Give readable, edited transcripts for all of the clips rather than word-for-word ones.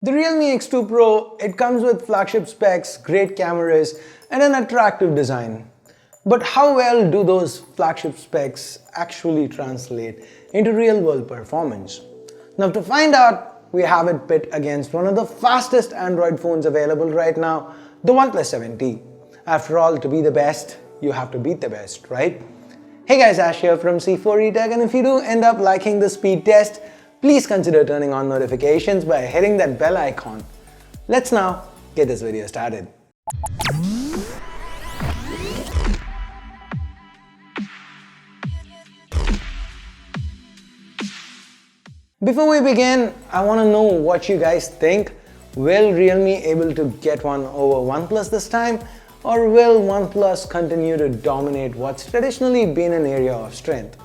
The Realme X2 Pro, it comes with flagship specs, great cameras, and an attractive design. But how well do those flagship specs actually translate into real-world performance? Now to find out, we have it pit against one of the fastest Android phones available right now, the OnePlus 7T. After all, to be the best, you have to beat the best, right? Hey guys, Ash here from C4eTech, and if you do end up liking the speed test, please consider turning on notifications by hitting that bell icon. Let's now get this video started. Before we begin, I want to know what you guys think. Will Realme able to get one over OnePlus this time? Or will OnePlus continue to dominate what's traditionally been an area of strength?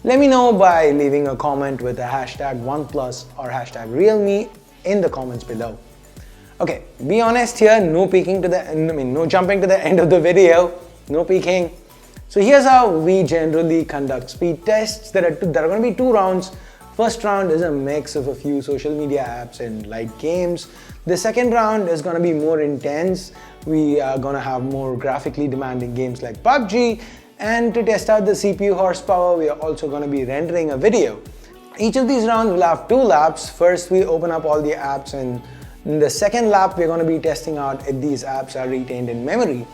Let me know by leaving a comment with the hashtag OnePlus or hashtag Realme in the comments below. Okay, be honest here, no peeking to the end, no jumping to the end of the video, no peeking. So here's how we generally conduct speed tests. There are going to be two rounds. First round is a mix of a few social media apps and light games. The second round is going to be more intense. We are going to have more graphically demanding games like PUBG, and to test out the CPU horsepower, we are also going to be rendering a video. Each of these rounds will have two laps. First, we open up all the apps, and in the second lap, we're going to be testing out if these apps are retained in memory.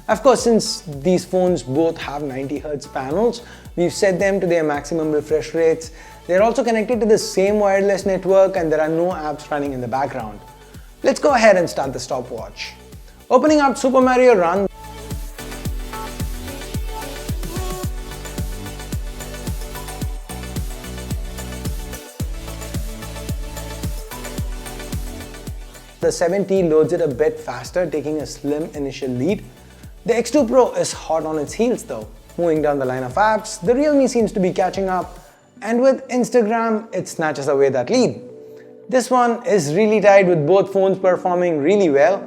Of course, since these phones both have 90Hz panels, we've set them to their maximum refresh rates. They're also connected to the same wireless network, and there are no apps running in the background. Let's go ahead and start the stopwatch. Opening up Super Mario Run. The 7T loads it a bit faster, taking a slim initial lead. The X2 Pro is hot on its heels though. Moving down the line of apps, the Realme seems to be catching up, and with Instagram, it snatches away that lead. This one is really tight with both phones performing really well.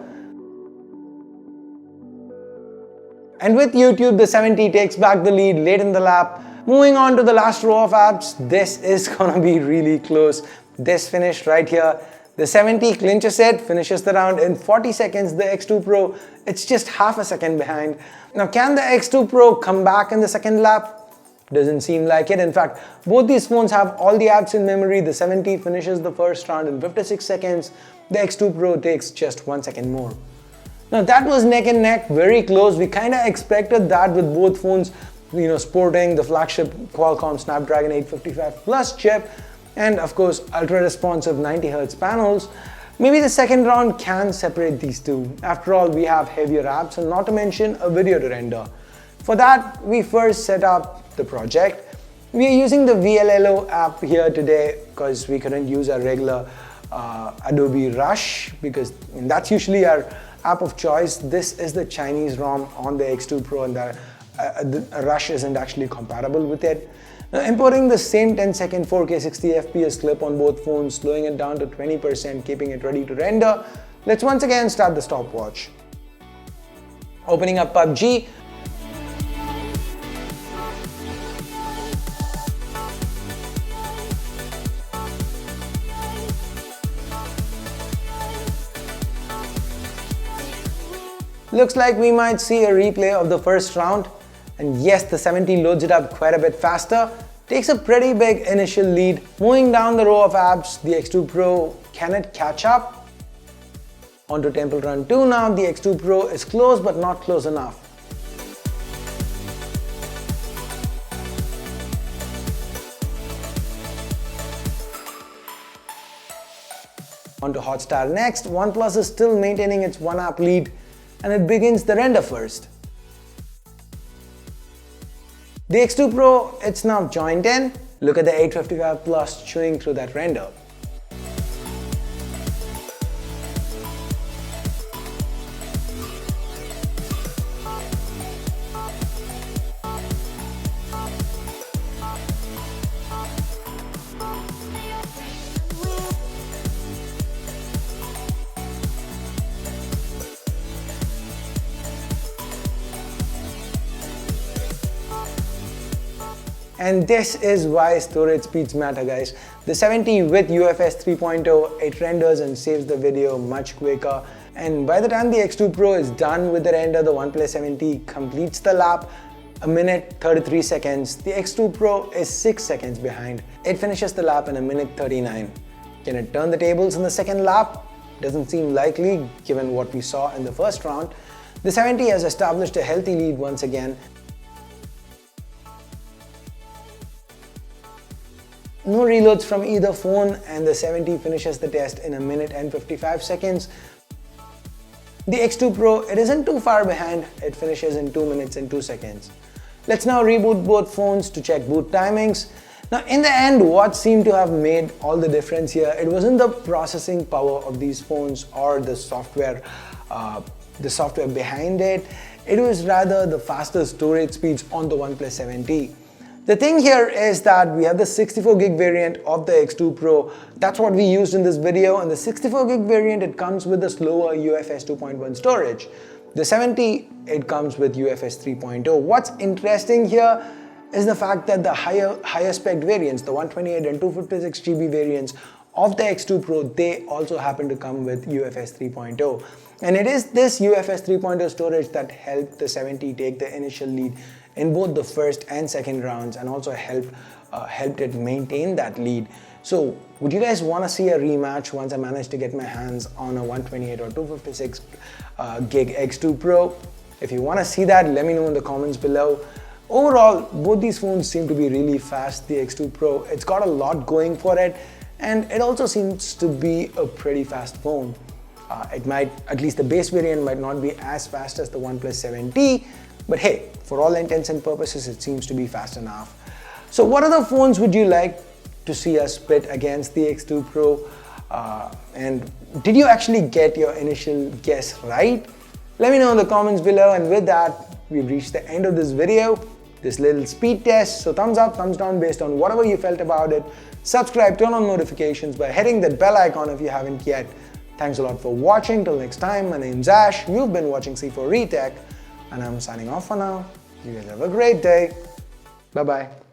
And with YouTube, the 7T takes back the lead late in the lap. Moving on to the last row of apps, this is gonna be really close. This finished right here. The 7T clinches it, finishes the round in 40 seconds. The X2 Pro, it's just half a second behind. Now, can the X2 Pro come back in the second lap? Doesn't seem like it. In fact, both these phones have all the apps in memory. The 7T finishes the first round in 56 seconds. The X2 Pro takes just 1 second more. Now that was neck and neck, very close. We kind of expected that with both phones, sporting the flagship Qualcomm Snapdragon 855 Plus chip, and of course ultra responsive 90Hz panels. Maybe the second round can separate these two. After all, we have heavier apps and not to mention a video to render. For that, we first set up the project. We are using the VLLO app here today because we couldn't use our regular Adobe Rush, because that's usually our app of choice. This is the Chinese ROM on the X2 Pro, and the Rush isn't actually compatible with it. Now, importing the same 10-second 4K 60fps clip on both phones, slowing it down to 20%, keeping it ready to render. Let's once again start the stopwatch. Opening up PUBG. Looks like we might see a replay of the first round. And yes, the 7T loads it up quite a bit faster, takes a pretty big initial lead. Moving down the row of apps, the X2 Pro, can it catch up? Onto Temple Run 2 now. The X2 Pro is close but not close enough. Onto Hotstar next. OnePlus is still maintaining its one app lead, and it begins the render first. The X2 Pro, it's now joined in. Look at the 855 Plus chewing through that render. And this is why storage speeds matter, guys. The 70 with UFS 3.0, it renders and saves the video much quicker. And by the time the X2 Pro is done with the render, the OnePlus 70 completes the lap, a minute 33 seconds. The X2 Pro is 6 seconds behind. It finishes the lap in a minute 39. Can it turn the tables in the second lap? Doesn't seem likely given what we saw in the first round. The 70 has established a healthy lead once again. No reloads from either phone, and the 70 finishes the test in a minute and 55 seconds. The X2 Pro, it isn't too far behind. It finishes in 2 minutes and 2 seconds. Let's now reboot both phones to check boot timings. Now in the end, what seemed to have made all the difference here, it wasn't the processing power of these phones or the software behind it. It was rather the faster storage speeds on the OnePlus 70. The thing here is that we have the 64 gig variant of the X2 Pro. That's what we used in this video, and the 64 gig variant, it comes with the slower UFS 2.1 storage. The 70, it comes with UFS 3.0. What's interesting here is the fact that the higher spec variants, the 128 and 256 GB variants of the X2 Pro, they also happen to come with UFS 3.0. And it is this UFS 3.0 storage that helped the 70 take the initial lead in both the first and second rounds, and also helped it maintain that lead. So would you guys want to see a rematch once I manage to get my hands on a 128 or 256 gig X2 Pro? If you want to see that, let me know in the comments below. Overall, both these phones seem to be really fast. The X2 Pro, it's got a lot going for it, and it also seems to be a pretty fast phone. It might, at least the base variant might not be as fast as the OnePlus 7T, but hey, for all intents and purposes, it seems to be fast enough. So what other phones would you like to see us pit against the X2 Pro? And did you actually get your initial guess right? Let me know in the comments below, and with that, we've reached the end of this video, this little speed test. So thumbs up, thumbs down based on whatever you felt about it. Subscribe, turn on notifications by hitting that bell icon if you haven't yet. Thanks a lot for watching. Till next time, my name's Ash. You've been watching C4 Retech, and I'm signing off for now. You guys have a great day. Bye-bye.